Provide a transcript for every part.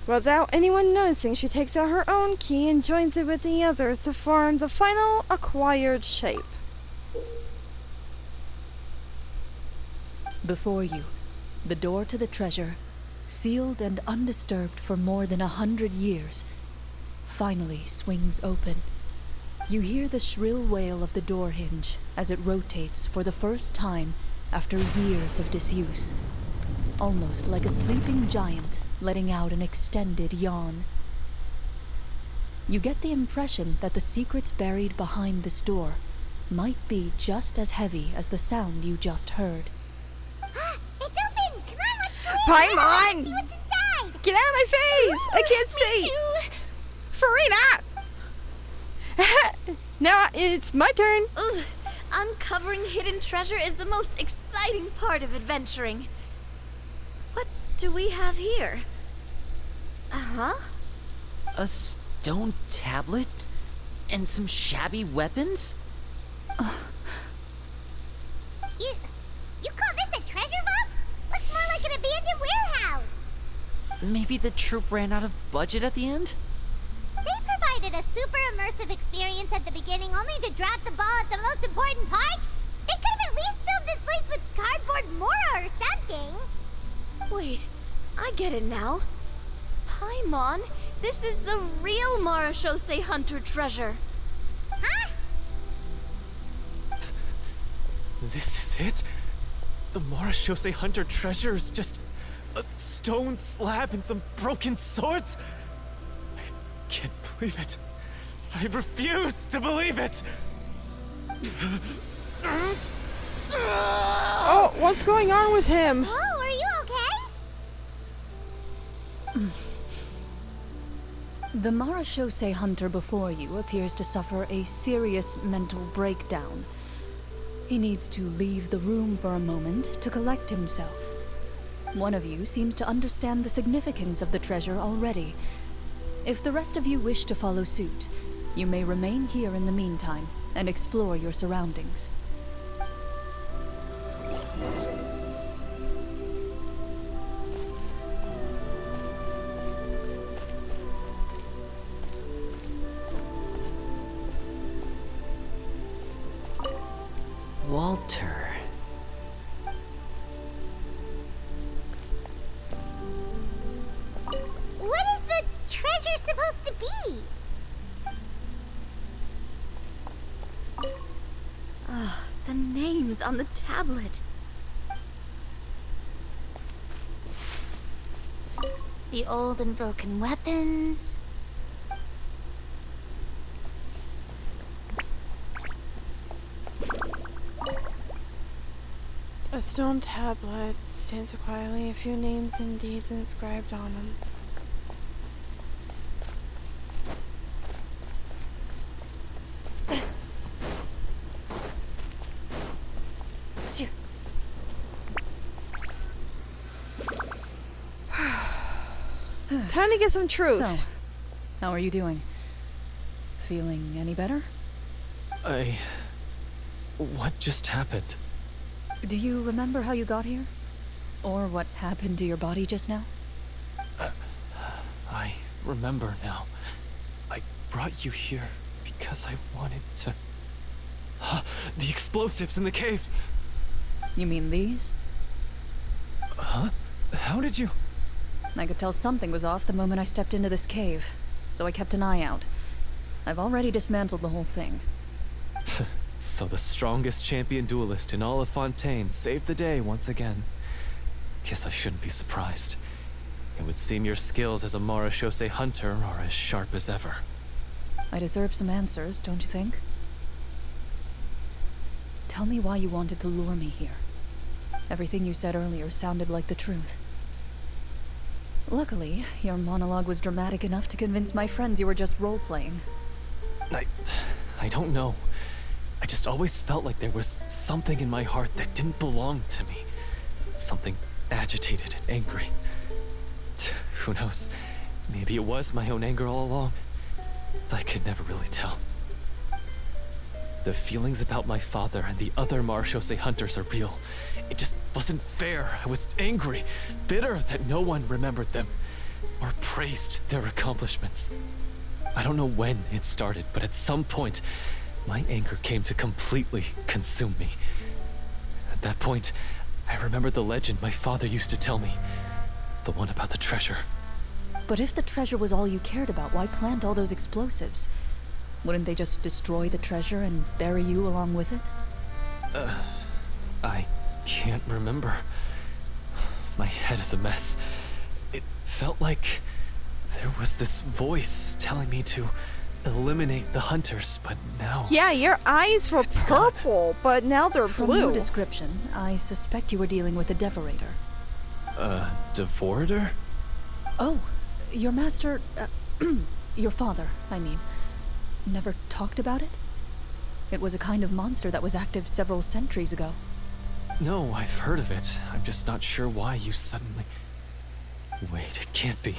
Without anyone noticing, she takes out her own key and joins it with the others to form the final acquired shape. Before you, the door to the treasure, sealed and undisturbed for more than 100 years, finally swings open. You hear the shrill wail of the door hinge as it rotates for the first time after years of disuse, almost like a sleeping giant letting out an extended yawn. You get the impression that the secrets buried behind this door might be just as heavy as the sound you just heard. It's open! Come on, let's go in! Paimon! See what's inside! Get out of my face! I can't see! Farina! Now it's my turn. Ugh. Uncovering hidden treasure is the most exciting part of adventuring. What do we have here? Uh-huh. A stone tablet? And some shabby weapons? You call this a treasure vault? Looks more like an abandoned warehouse. Maybe the troop ran out of budget at the end? They provided a super immersive experience at the beginning only to drop the ball at the most important part. They could have at least filled this place with cardboard Mora or something. Wait, I get it now. Paimon, this is the real Marachose Hunter treasure. Huh? This is it? The Marachose Hunter treasure is just a stone slab and some broken swords? I can't believe it. I refuse to believe it! Oh, what's going on with him? Oh, are you okay? The Marachose Hunter before you appears to suffer a serious mental breakdown. He needs to leave the room for a moment to collect himself. One of you seems to understand the significance of the treasure already. If the rest of you wish to follow suit, you may remain here in the meantime and explore your surroundings. Walter. What is the treasure supposed to be? The names on the tablet. The old and broken weapons. A stone tablet stands so quietly, a few names and deeds inscribed on them. Time to get some truth. So, how are you doing? Feeling any better? What just happened? Do you remember how you got here? Or what happened to your body just now? I remember now. I brought you here because I wanted to... The explosives in the cave! You mean these? Huh? How did you... I could tell something was off the moment I stepped into this cave, so I kept an eye out. I've already dismantled the whole thing. So the strongest champion duelist in all of Fontaine saved the day once again. Guess I shouldn't be surprised. It would seem your skills as a Marachose hunter are as sharp as ever. I deserve some answers, don't you think? Tell me why you wanted to lure me here. Everything you said earlier sounded like the truth. Luckily, your monologue was dramatic enough to convince my friends you were just role-playing. I don't know. I just always felt like there was something in my heart that didn't belong to me. Something agitated and angry. Who knows? Maybe it was my own anger all along. I could never really tell. The feelings about my father and the other Marachose hunters are real. It just wasn't fair. I was angry, bitter that no one remembered them. or praised their accomplishments. I don't know when it started, but at some point, my anger came to completely consume me. At that point, I remembered the legend my father used to tell me. The one about the treasure. But if the treasure was all you cared about, why plant all those explosives? Wouldn't they just destroy the treasure and bury you along with it? I can't remember. My head is a mess. It felt like there was this voice telling me to eliminate the hunters, but now... Yeah, your eyes were It's gone. purple, but now they're From blue. your description, I suspect you were dealing with a Devorator. Devorator? Oh, your master... your father, I mean. Never talked about it? It was a kind of monster that was active several centuries ago. No, I've heard of it. I'm just not sure why you suddenly... Wait, it can't be.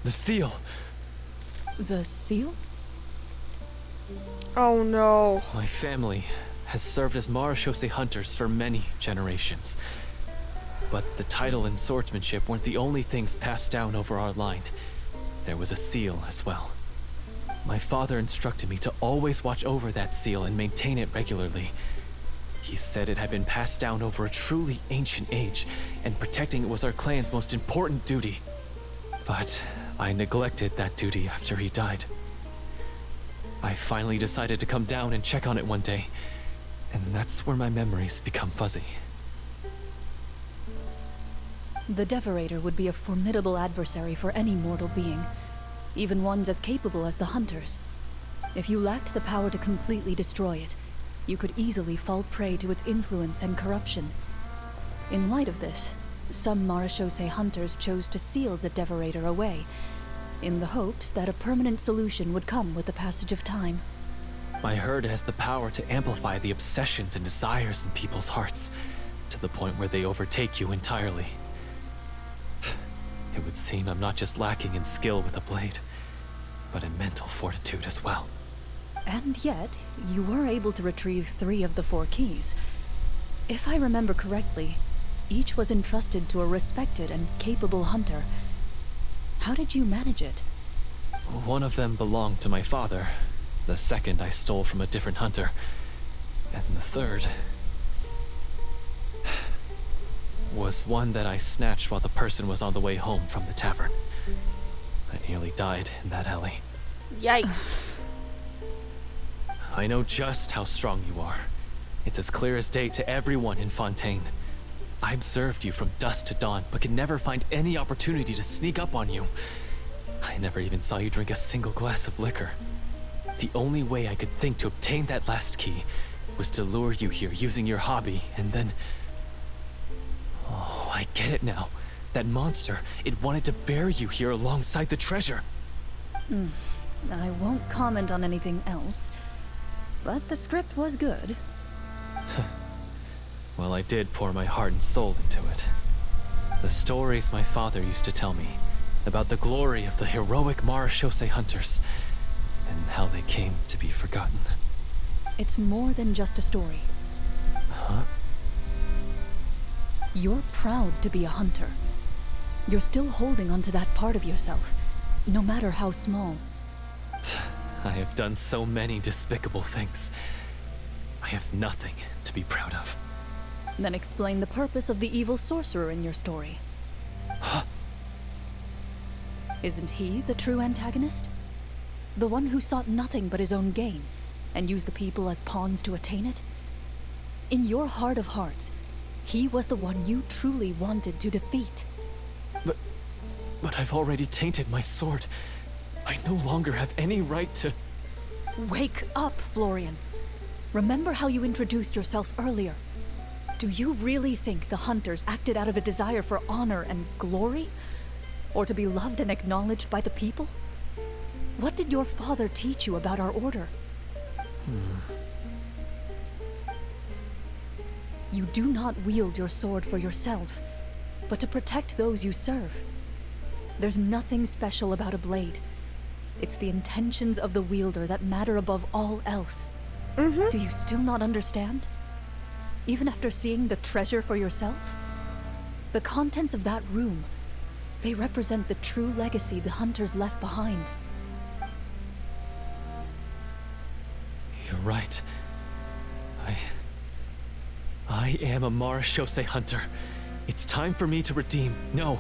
The seal! The seal? Oh no. My family has served as Marechaussee hunters for many generations. But the title and swordsmanship weren't the only things passed down over our line. There was a seal as well. My father instructed me to always watch over that seal and maintain it regularly. He said it had been passed down over a truly ancient age, and protecting it was our clan's most important duty. But I neglected that duty after he died. I finally decided to come down and check on it one day, and that's where my memories become fuzzy. The Devorator would be a formidable adversary for any mortal being, even ones as capable as the Hunters. If you lacked the power to completely destroy it, you could easily fall prey to its influence and corruption. In light of this, some Marechaussee hunters chose to seal the Devorator away, in the hopes that a permanent solution would come with the passage of time. I heard it has the power to amplify the obsessions and desires in people's hearts, to the point where they overtake you entirely. It would seem I'm not just lacking in skill with a blade, but in mental fortitude as well. And yet, you were able to retrieve 3 of the 4 keys. If I remember correctly, each was entrusted to a respected and capable hunter. How did you manage it? One of them belonged to my father. The second I stole from a different hunter. And the third... was one that I snatched while the person was on the way home from the tavern. I nearly died in that alley. Yikes. I know just how strong you are. It's as clear as day to everyone in Fontaine. I observed you from dusk to dawn, but could never find any opportunity to sneak up on you. I never even saw you drink a single glass of liquor. The only way I could think to obtain that last key was to lure you here using your hobby, and then... Oh, I get it now. That monster, it wanted to bury you here alongside the treasure. I won't comment on anything else, but the script was good. Well, I did pour my heart and soul into it. The stories my father used to tell me about the glory of the heroic Marechaussee hunters and how they came to be forgotten. It's more than just a story. Huh? You're proud to be a hunter. You're still holding onto that part of yourself, no matter how small. I have done so many despicable things. I have nothing to be proud of. Then explain the purpose of the evil sorcerer in your story. Isn't he the true antagonist? The one who sought nothing but his own gain, and used the people as pawns to attain it? In your heart of hearts, he was the one you truly wanted to defeat. But I've already tainted my sword. I no longer have any right to... Wake up, Florian. Remember how you introduced yourself earlier. Do you really think the hunters acted out of a desire for honor and glory? Or to be loved and acknowledged by the people? What did your father teach you about our order? You do not wield your sword for yourself, but to protect those you serve. There's nothing special about a blade. It's the intentions of the wielder that matter above all else. Do you still not understand? Even after seeing the treasure for yourself? The contents of that room, They represent the true legacy the hunters left behind. You're right. I am a Marachose hunter. It's time for me to redeem, no,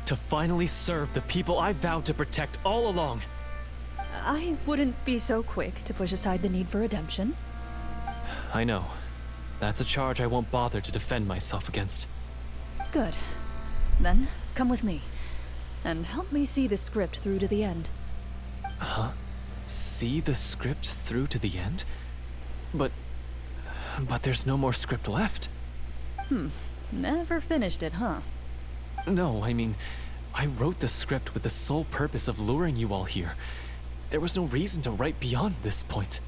to finally serve the people I vowed to protect all along. I wouldn't be so quick to push aside the need for redemption. I know. That's a charge I won't bother to defend myself against. Good. Then, come with me. And help me see the script through to the end. Huh? See the script through to the end? But there's no more script left. Never finished it, huh? No, I mean, I wrote the script with the sole purpose of luring you all here. There was no reason to write beyond this point.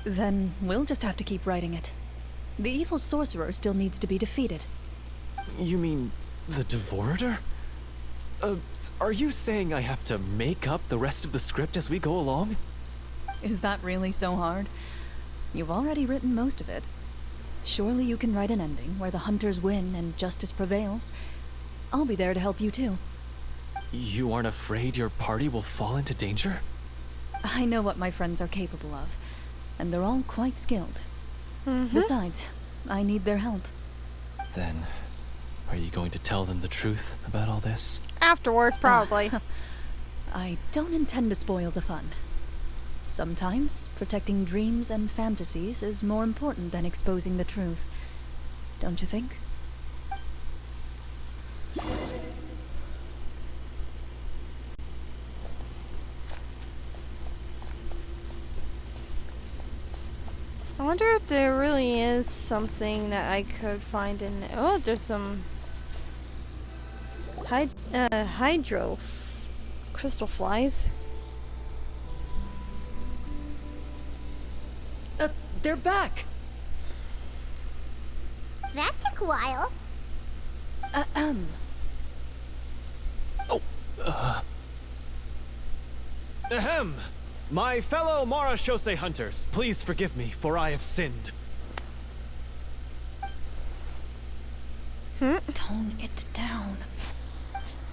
Then we'll just have to keep writing it. The evil sorcerer still needs to be defeated. You mean the Devorator? Are you saying I have to make up the rest of the script as we go along? Is that really so hard? You've already written most of it. Surely you can write an ending where the hunters win and justice prevails. I'll be there to help you too. You aren't afraid your party will fall into danger? I know what my friends are capable of, and they're all quite skilled. Besides, I need their help. Then, are you going to tell them the truth about all this? Afterwards, probably. I don't intend to spoil the fun. Sometimes, protecting dreams and fantasies is more important than exposing the truth. Don't you think? I wonder if there really is something that I could find in... Oh, there's some... hydro... crystal flies. They're back! That took a while. Ahem! My fellow Marachose hunters, please forgive me, for I have sinned. Tone it down.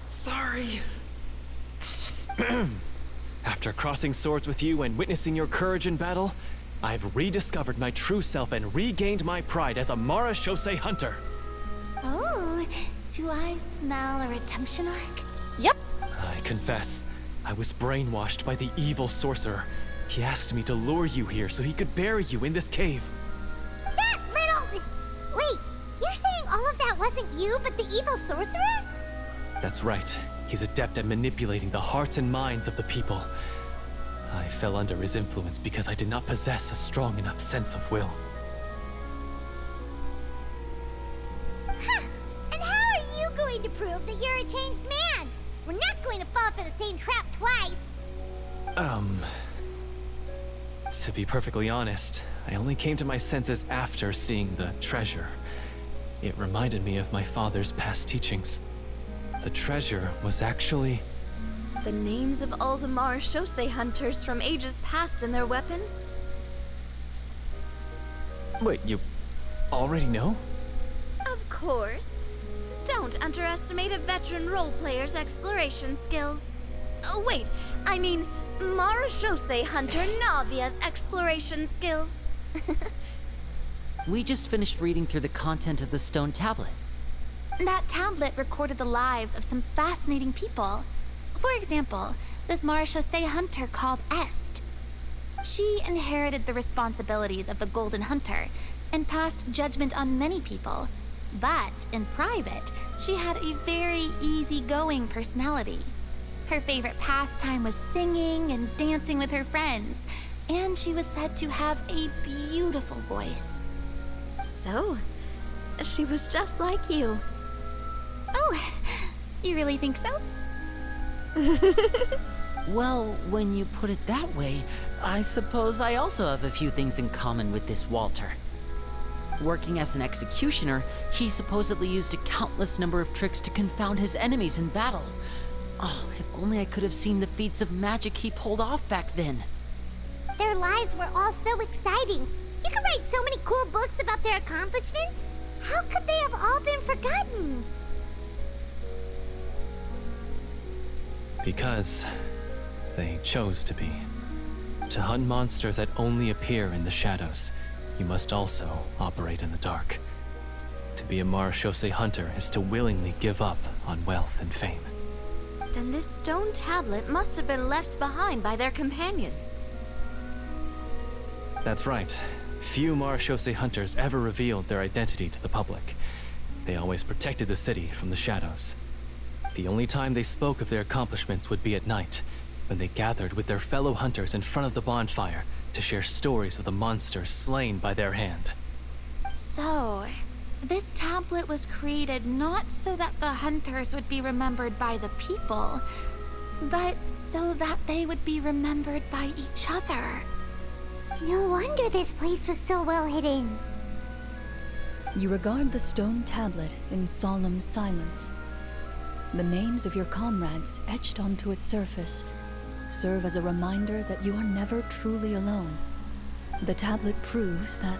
Sorry. After crossing swords with you and witnessing your courage in battle, I've rediscovered my true self and regained my pride as a Marachose hunter. Oh, do I smell a redemption arc? Yep. I confess, I was brainwashed by the evil sorcerer. He asked me to lure you here so he could bury you in this cave. That little... Wait, you're saying all of that wasn't you, but the evil sorcerer? That's right. He's adept at manipulating the hearts and minds of the people. I fell under his influence because I did not possess a strong enough sense of will. Huh. And how are you going to prove that you're a changed man? We're not going to fall for the same trap twice. To be perfectly honest, I only came to my senses after seeing the treasure. It reminded me of my father's past teachings. The treasure was actually... The names of all the Marachose hunters from ages past and their weapons? Wait, you already know? Of course. Don't underestimate a veteran role player's exploration skills. Oh, wait, I mean Marachose hunter Navia's exploration skills. We just finished reading through the content of the stone tablet. That tablet recorded the lives of some fascinating people. For example, this Marachose hunter called Est. She inherited the responsibilities of the Golden Hunter and passed judgment on many people. But in private, she had a very easygoing personality. Her favorite pastime was singing and dancing with her friends, and she was said to have a beautiful voice. So, she was just like you. Oh, you really think so? Well, when you put it that way, I suppose I also have a few things in common with this Walter. Working as an executioner, he supposedly used a countless number of tricks to confound his enemies in battle. Oh, if only I could have seen the feats of magic he pulled off back then. Their lives were all so exciting. You could write so many cool books about their accomplishments. How could they have all been forgotten? Because they chose to be. To hunt monsters that only appear in the shadows, you must also operate in the dark. To be a Marechaussee hunter is to willingly give up on wealth and fame. Then this stone tablet must have been left behind by their companions. That's right. Few Marechaussee hunters ever revealed their identity to the public. They always protected the city from the shadows. The only time they spoke of their accomplishments would be at night, when they gathered with their fellow hunters in front of the bonfire to share stories of the monsters slain by their hand. So, this tablet was created not so that the hunters would be remembered by the people, but so that they would be remembered by each other. No wonder this place was so well hidden. You regard the stone tablet in solemn silence. The names of your comrades etched onto its surface serve as a reminder that you are never truly alone. The tablet proves that,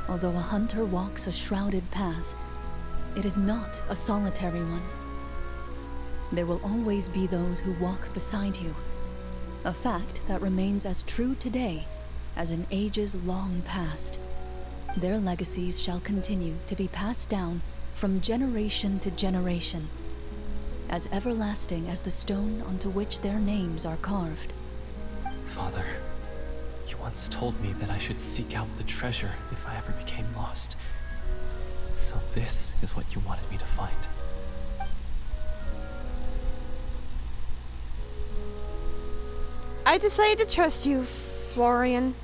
although a hunter walks a shrouded path, it is not a solitary one. There will always be those who walk beside you, a fact that remains as true today as in ages long past. Their legacies shall continue to be passed down from generation to generation, as everlasting as the stone onto which their names are carved. Father, you once told me that I should seek out the treasure if I ever became lost. So this is what you wanted me to find. I decided to trust you, Florian.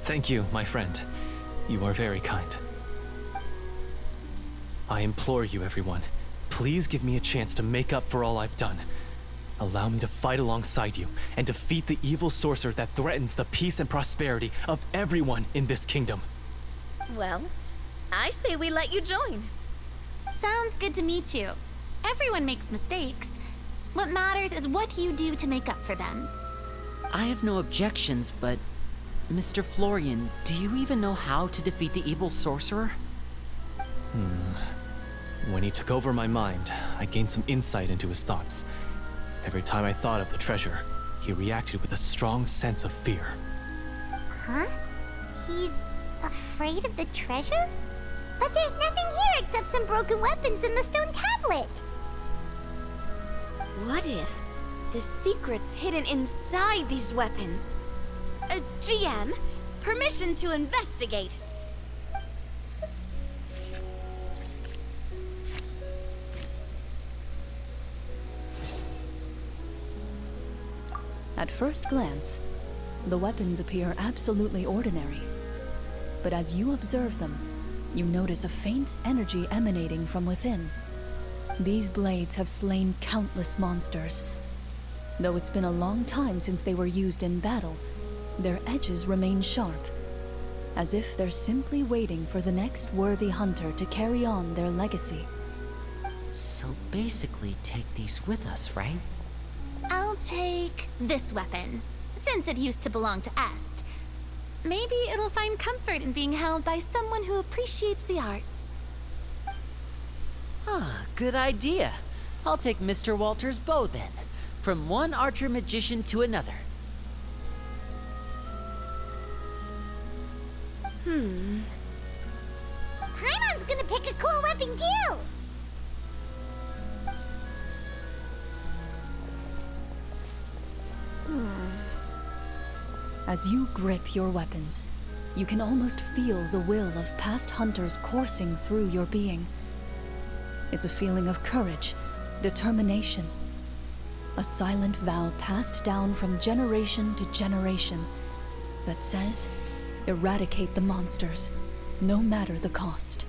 Thank you, my friend. You are very kind. I implore you, everyone. Please give me a chance to make up for all I've done. Allow me to fight alongside you and defeat the evil sorcerer that threatens the peace and prosperity of everyone in this kingdom. Well, I say we let you join. Sounds good to me too. Everyone makes mistakes. What matters is what you do to make up for them. I have no objections, but Mr. Florian, do you even know how to defeat the evil sorcerer? When he took over my mind, I gained some insight into his thoughts. Every time I thought of the treasure, he reacted with a strong sense of fear. Huh? He's afraid of the treasure? But there's nothing here except some broken weapons and the stone tablet. What if the secret's hidden inside these weapons? GM, permission to investigate. At first glance, the weapons appear absolutely ordinary. But as you observe them, you notice a faint energy emanating from within. These blades have slain countless monsters. Though it's been a long time since they were used in battle, their edges remain sharp, as if they're simply waiting for the next worthy hunter to carry on their legacy. So basically, take these with us, right? I'll take this weapon, since it used to belong to Est. Maybe it'll find comfort in being held by someone who appreciates the arts. Ah, good idea. I'll take Mr. Walter's bow then. From one archer magician to another. Paimon's gonna pick a cool weapon too! As you grip your weapons, you can almost feel the will of past hunters coursing through your being. It's a feeling of courage, determination, a silent vow passed down from generation to generation that says, eradicate the monsters, no matter the cost.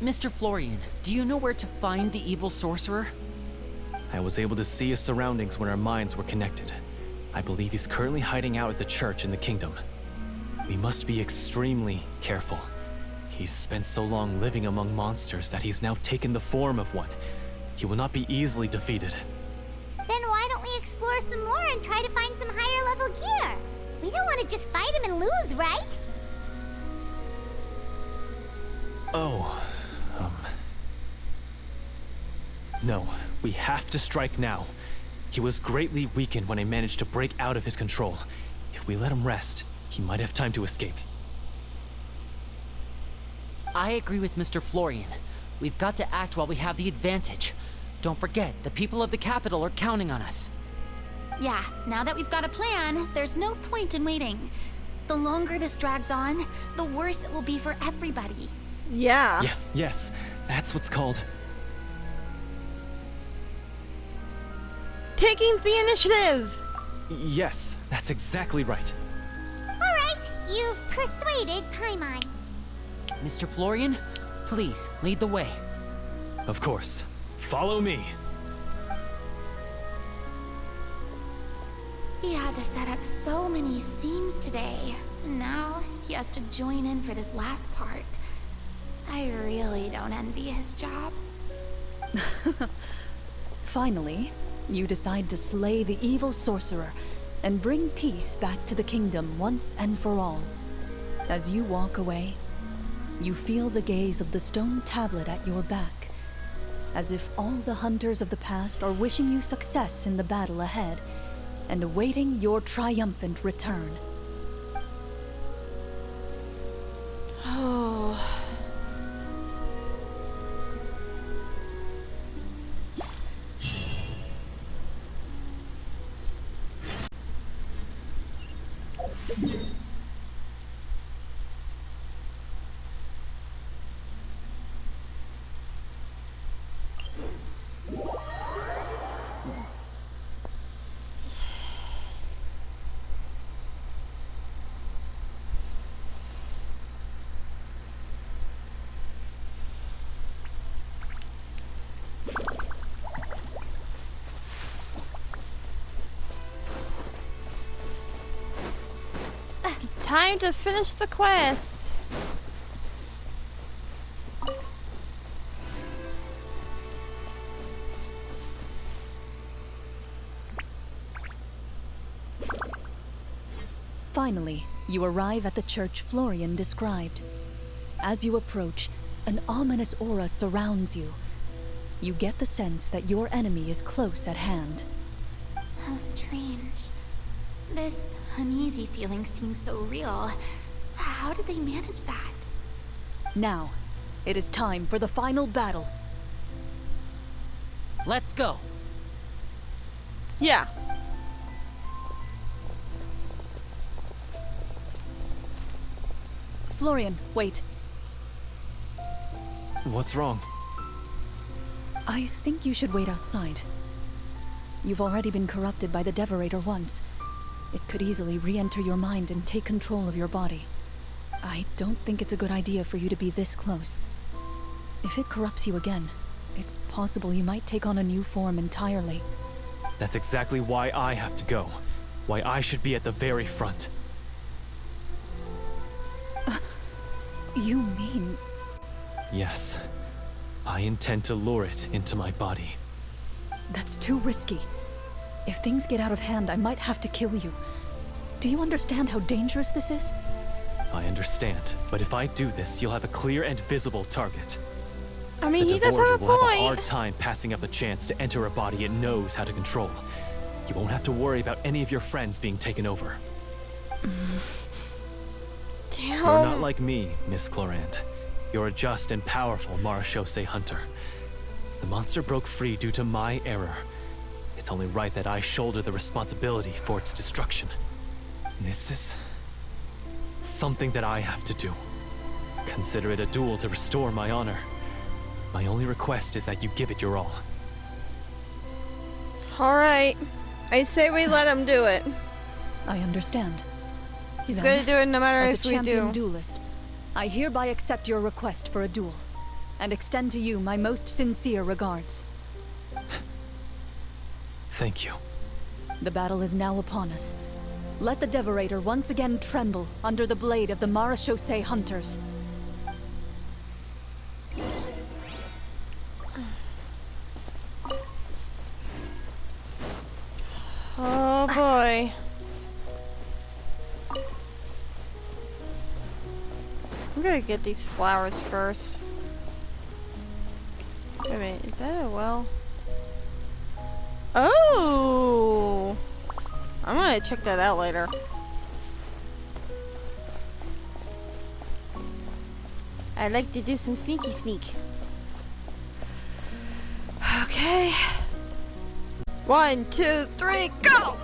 Mr. Florian, do you know where to find the evil sorcerer? I was able to see his surroundings when our minds were connected. I believe he's currently hiding out at the church in the kingdom. We must be extremely careful. He's spent so long living among monsters that he's now taken the form of one. He will not be easily defeated. Then why don't we explore some more and try to find some higher level gear? We don't want to just fight him and lose, right? Oh, No, we have to strike now. He was greatly weakened when I managed to break out of his control. If we let him rest, he might have time to escape. I agree with Mr. Florian. We've got to act while we have the advantage. Don't forget, the people of the capital are counting on us. Yeah, now that we've got a plan, there's no point in waiting. The longer this drags on, the worse it will be for everybody. Yeah. Yes, that's what's called... Taking the initiative! Yes, that's exactly right. Alright, you've persuaded Paimon. Mr. Florian, please, lead the way. Of course. Follow me. He had to set up so many scenes today, and now he has to join in for this last part. I really don't envy his job. Finally, you decide to slay the evil sorcerer and bring peace back to the kingdom once and for all. As you walk away, you feel the gaze of the stone tablet at your back, as if all the hunters of the past are wishing you success in the battle ahead and awaiting your triumphant return. Oh. Time to finish the quest. Finally, you arrive at the church Florian described. As you approach, an ominous aura surrounds you. You get the sense that your enemy is close at hand. How strange. This uneasy feeling seems so real. How did they manage that? Now, it is time for the final battle. Let's go. Yeah. Florian, wait. What's wrong? I think you should wait outside. You've already been corrupted by the Devorator once. It could easily re-enter your mind and take control of your body. I don't think it's a good idea for you to be this close. If it corrupts you again, it's possible you might take on a new form entirely. That's exactly why I have to go. Why I should be at the very front. You mean... Yes. I intend to lure it into my body. That's too risky. If things get out of hand, I might have to kill you. Do you understand how dangerous this is? I understand, but if I do this, you'll have a clear and visible target. I mean, The he does have Devorator a will have a point. hard time passing up a chance to enter a body it knows how to control. You won't have to worry about any of your friends being taken over. Damn. You're not like me, Miss Clorand. You're a just and powerful Marechaussee hunter. The monster broke free due to my error. It's only right that I shoulder the responsibility for its destruction. This is... something that I have to do. Consider it a duel to restore my honor. My only request is that you give it your all. Alright. I say we let him do it. I understand. He's Then, gonna do it no matter as a if we champion do. duelist, I hereby accept your request for a duel, and extend to you my most sincere regards. Thank you. The battle is now upon us. Let the Devorator once again tremble under the blade of the Marechaussee hunters. Oh boy. I'm gonna get these flowers first. Wait a minute, is that a well? Oh! I'm gonna check that out later. I'd like to do some sneaky sneak. Okay. 1, 2, 3, go!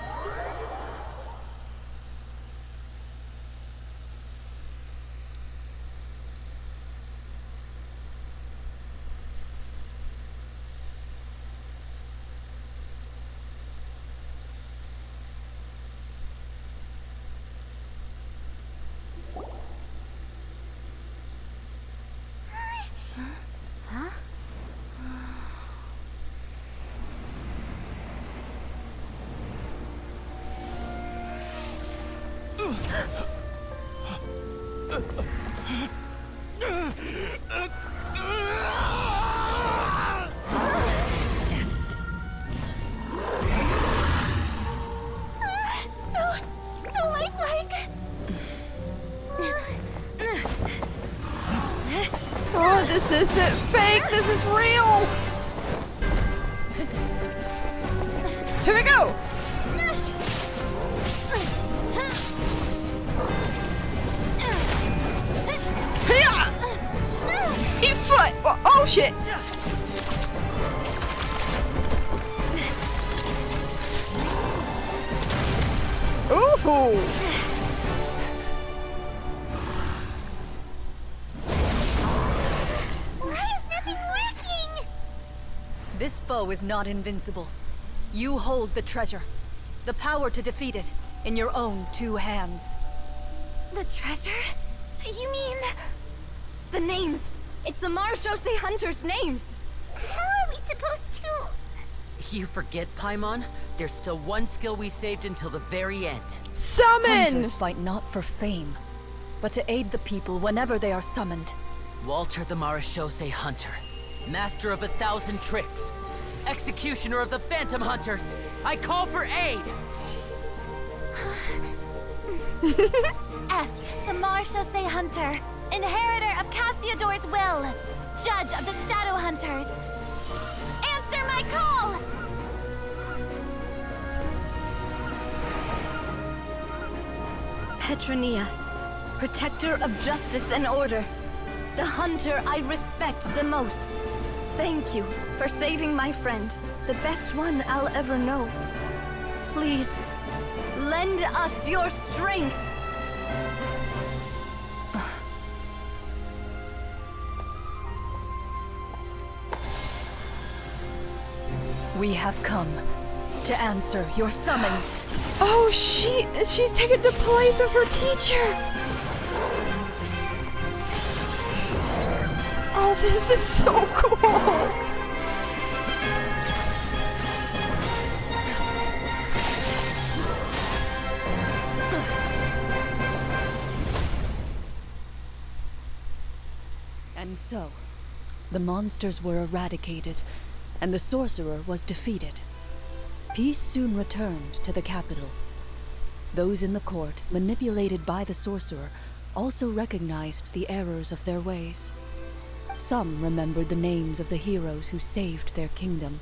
So lifelike. Oh, this isn't fake, this is real! Here we go! Hiya! Eat foot! Oh shit! Ooh! Why is nothing working? This foe is not invincible. You hold the treasure. The power to defeat it in your own 2 hands. The treasure? You mean... the names. It's the Marashose Hunters' names. How are we supposed to... You forget, Paimon? There's still one skill we saved until the very end. Summon! Hunters fight not for fame, but to aid the people whenever they are summoned. Walter the Marashose Hunter, master of 1,000 tricks, executioner of the Phantom Hunters, I call for aid! Est, the Marashose Hunter, inheritor of Cassiodor's will, judge of the Shadow Hunters. Answer my call! Petronia, protector of justice and order. The hunter I respect the most. Thank you for saving my friend, the best one I'll ever know. Please, lend us your strength. We have come to answer your summons. Oh, she's taken the place of her teacher. Oh, this is so cool. And so, the monsters were eradicated, and the sorcerer was defeated. Peace soon returned to the capital. Those in the court, manipulated by the sorcerer, also recognized the errors of their ways. Some remembered the names of the heroes who saved their kingdom,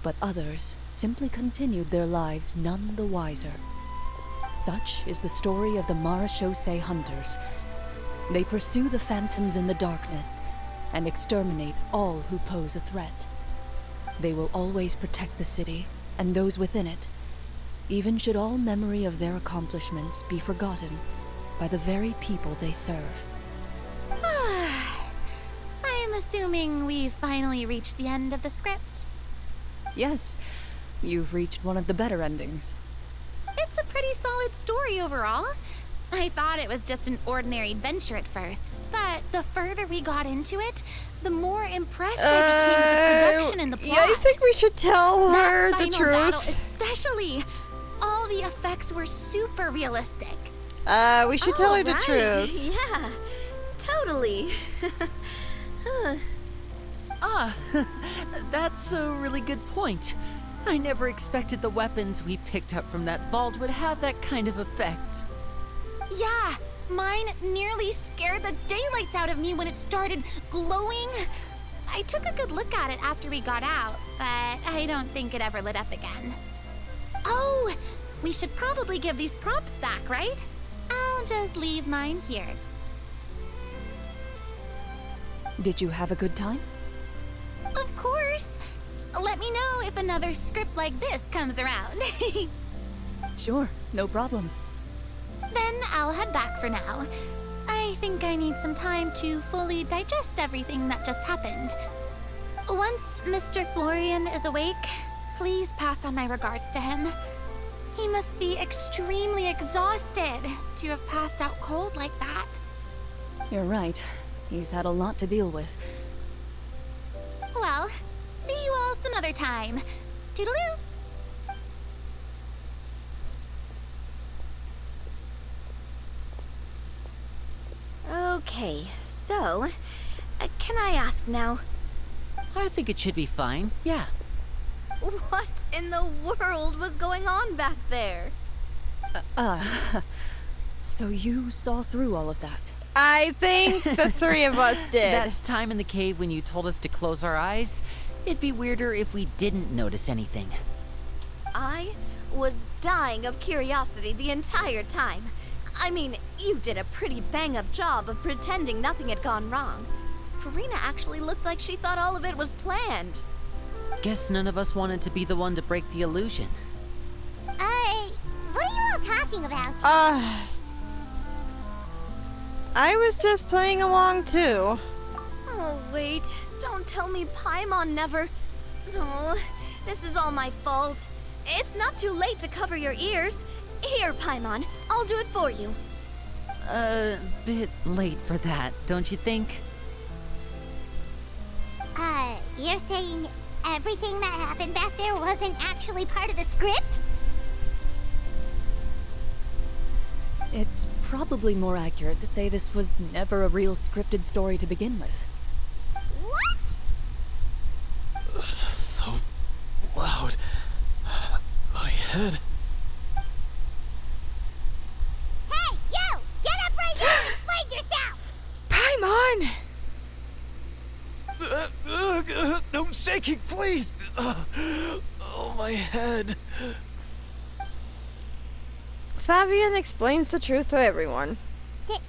but others simply continued their lives none the wiser. Such is the story of the Marashose Hunters. They pursue the phantoms in the darkness and exterminate all who pose a threat. They will always protect the city and those within it, even should all memory of their accomplishments be forgotten by the very people they serve. I'm assuming we've finally reached the end of the script. Yes, you've reached one of the better endings. It's a pretty solid story overall. I thought it was just an ordinary adventure at first, but the further we got into it, the more impressed I became with the production and the plot. Yeah, I think we should tell her That the final battle truth. especially. All the effects were super realistic. We should tell her the truth. Yeah, totally. That's a really good point. I never expected the weapons we picked up from that vault would have that kind of effect. Yeah, mine nearly scared the daylights out of me when it started glowing. I took a good look at it after we got out, but I don't think it ever lit up again. Oh, we should probably give these props back, right? I'll just leave mine here. Did you have a good time? Of course. Let me know if another script like this comes around. Sure, no problem. Then I'll head back for now. I think I need some time to fully digest everything that just happened. Once Mr. Florian is awake, please pass on my regards to him. He must be extremely exhausted to have passed out cold like that. You're right. He's had a lot to deal with. Well, see you all some other time. Toodaloo! Okay, so, can I ask now, I think it should be fine, yeah. what in the world was going on back there? So you saw through all of that? I think the three of us did. That time in the cave when you told us to close our eyes, it'd be weirder if we didn't notice anything. I was dying of curiosity the entire time. I mean, you did a pretty bang-up job of pretending nothing had gone wrong. Karina actually looked like she thought all of it was planned. Guess none of us wanted to be the one to break the illusion. What are you all talking about? I was just playing along too. Oh, wait. Don't tell me Paimon never... Oh, this is all my fault. It's not too late to cover your ears. Here, Paimon, I'll do it for you. Bit late for that, don't you think? You're saying everything that happened back there wasn't actually part of the script? It's probably more accurate to say this was never a real scripted story to begin with. What? So loud. My head. Hey, you! Get up right now and explain yourself! Paimon! No shaking, please! Oh, my head. Fabian explains the truth to everyone. Did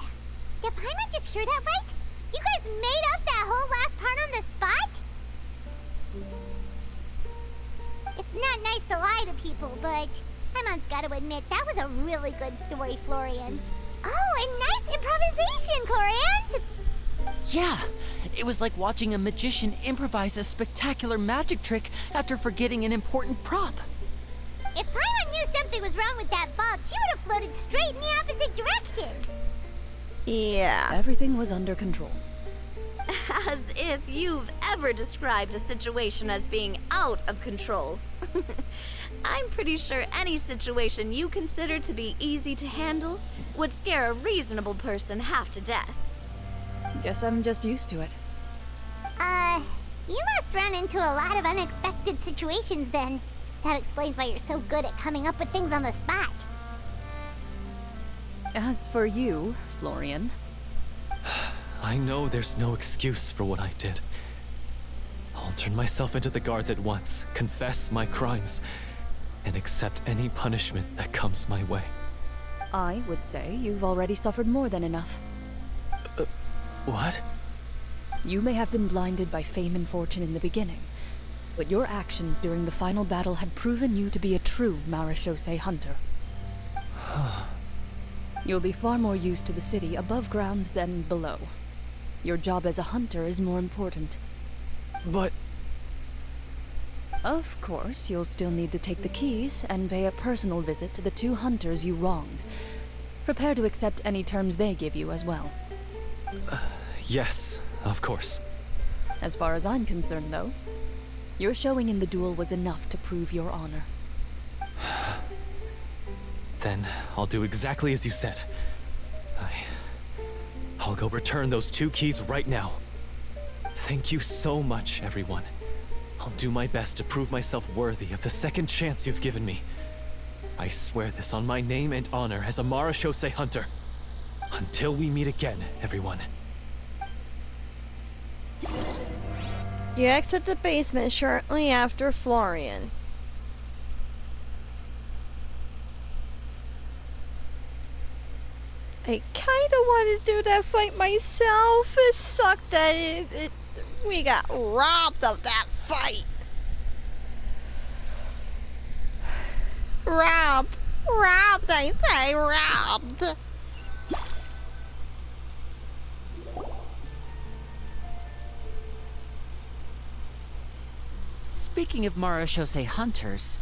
Paimon just hear that right? You guys made up that whole last part on the spot? It's not nice to lie to people, but Paimon's gotta admit, that was a really good story, Florian. Oh, and nice improvisation, Corian! Yeah, it was like watching a magician improvise a spectacular magic trick after forgetting an important prop. If Paimon knew something was wrong with that vault, she would have floated straight in the opposite direction. Yeah. Everything was under control. As if you've ever described a situation as being out of control. I'm pretty sure any situation you consider to be easy to handle would scare a reasonable person half to death. Guess I'm just used to it. You must run into a lot of unexpected situations then. That explains why you're so good at coming up with things on the spot. As for you, Florian, I know there's no excuse for what I did. I'll turn myself into the guards at once, confess my crimes, and accept any punishment that comes my way. I would say you've already suffered more than enough. What? You may have been blinded by fame and fortune in the beginning, but your actions during the final battle had proven you to be a true Marechaussee hunter. You'll be far more used to the city above ground than below. Your job as a hunter is more important. But... Of course, you'll still need to take the keys and pay a personal visit to the two hunters you wronged. Prepare to accept any terms they give you as well. yes, of course. As far as I'm concerned, though, your showing in the duel was enough to prove your honor. Then I'll do exactly as you said. I'll go return those two keys right now. Thank you so much, everyone. I'll do my best to prove myself worthy of the second chance you've given me. I swear this on my name and honor as a Marechaussee hunter. Until we meet again, everyone. You exit the basement shortly after Florian. I kinda want to do that fight myself. It sucked that we got robbed of that fight. Robbed, I say, robbed. Speaking of Marashose hunters,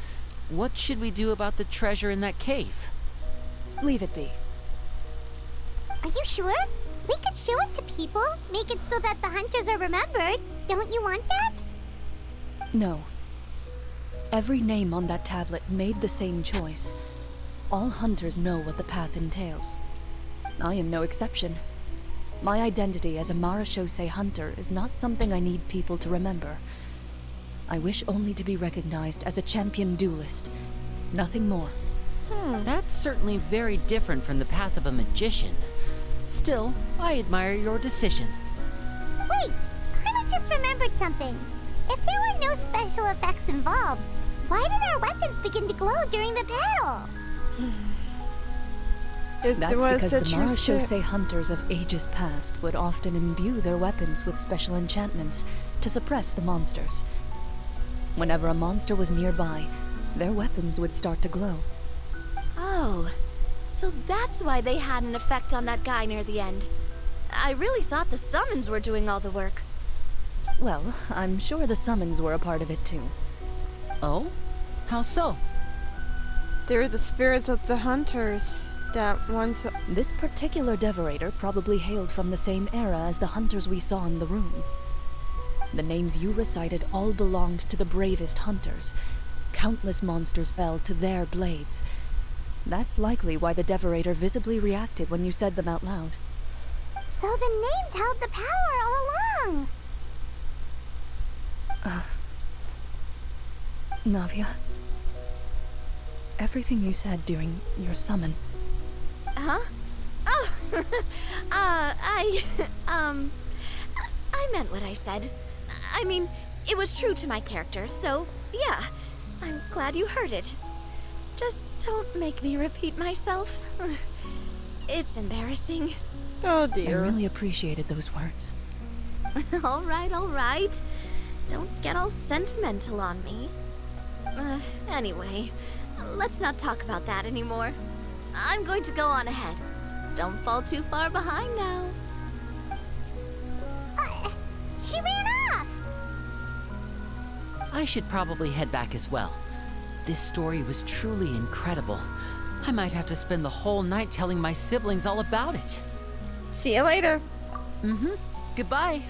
what should we do about the treasure in that cave? Leave it be. Are you sure? We could show it to people, make it so that the hunters are remembered. Don't you want that? No. Every name on that tablet made the same choice. All hunters know what the path entails. I am no exception. My identity as a Marashose hunter is not something I need people to remember. I wish only to be recognized as a champion duelist. Nothing more. That's certainly very different from the path of a magician. Still, I admire your decision. Wait, I just remembered something. If there were no special effects involved, why did our weapons begin to glow during the battle? That's because the Marashose hunters of ages past would often imbue their weapons with special enchantments to suppress the monsters. Whenever a monster was nearby, their weapons would start to glow. Oh, so that's why they had an effect on that guy near the end. I really thought the summons were doing all the work. Well, I'm sure the summons were a part of it too. Oh? How so? They're the spirits of the hunters that once... This particular Devorator probably hailed from the same era as the hunters we saw in the room. The names you recited all belonged to the bravest hunters. Countless monsters fell to their blades. That's likely why the Devorator visibly reacted when you said them out loud. So the names held the power all along. Navia, everything you said during your summon. Huh? Oh, I meant what I said. I mean, it was true to my character, so yeah, I'm glad you heard it. Just don't make me repeat myself. It's embarrassing. Oh I dear. really appreciated those words. All right. Don't get all sentimental on me. Anyway, let's not talk about that anymore. I'm going to go on ahead. Don't fall too far behind now. She ran off! I should probably head back as well. This story was truly incredible. I might have to spend the whole night telling my siblings all about it. See you later. Mm-hmm. Goodbye.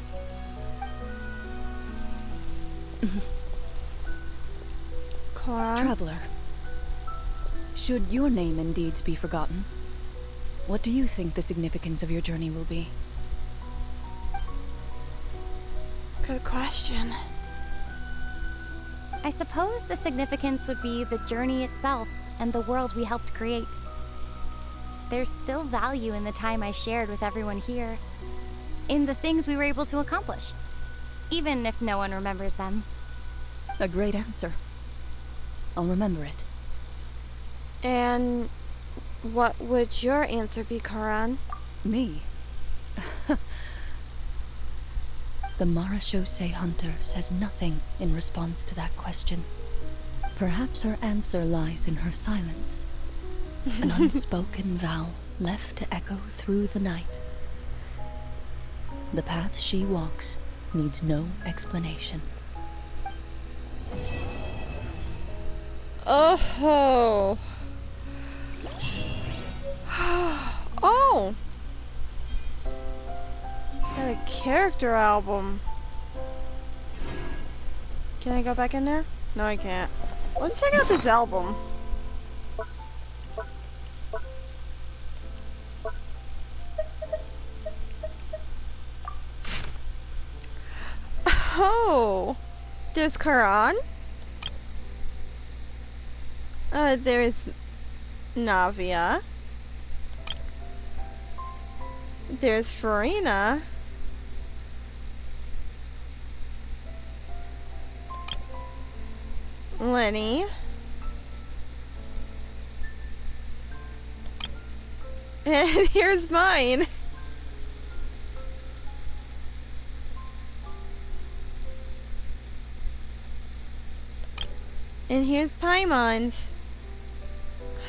Clara. Traveler, should your name and deeds be forgotten, what do you think the significance of your journey will be? Good question. I suppose the significance would be the journey itself and the world we helped create. There's still value in the time I shared with everyone here, in the things we were able to accomplish, even if no one remembers them. A great answer. I'll remember it. And what would your answer be, Karan? Me? The Marashose hunter says nothing in response to that question. Perhaps her answer lies in her silence. An unspoken vow left to echo through the night. The path she walks needs no explanation. Oh. Oh. Got a character album. Can I go back in there? No, I can't. Let's check out this album. Oh, there's Karan. There's Navia. There's Farina. Lenny. And here's mine. And here's Paimon's.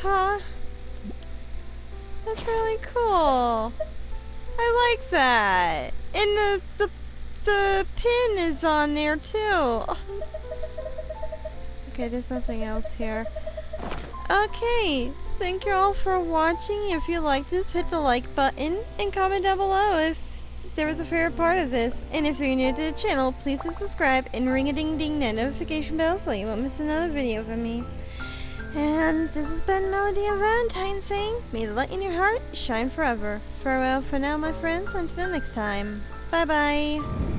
Huh? That's really cool. I like that. And the pin is on there too. Okay, there's nothing else here. Okay, thank you all for watching. If you liked this, hit the like button and comment down below if there was a favorite part of this. And if you're new to the channel, please subscribe and ring a ding ding that notification bell so you won't miss another video from me. And this has been Melody and Valentine saying, may the light in your heart shine forever. Farewell for now, my friends, until next time. Bye bye.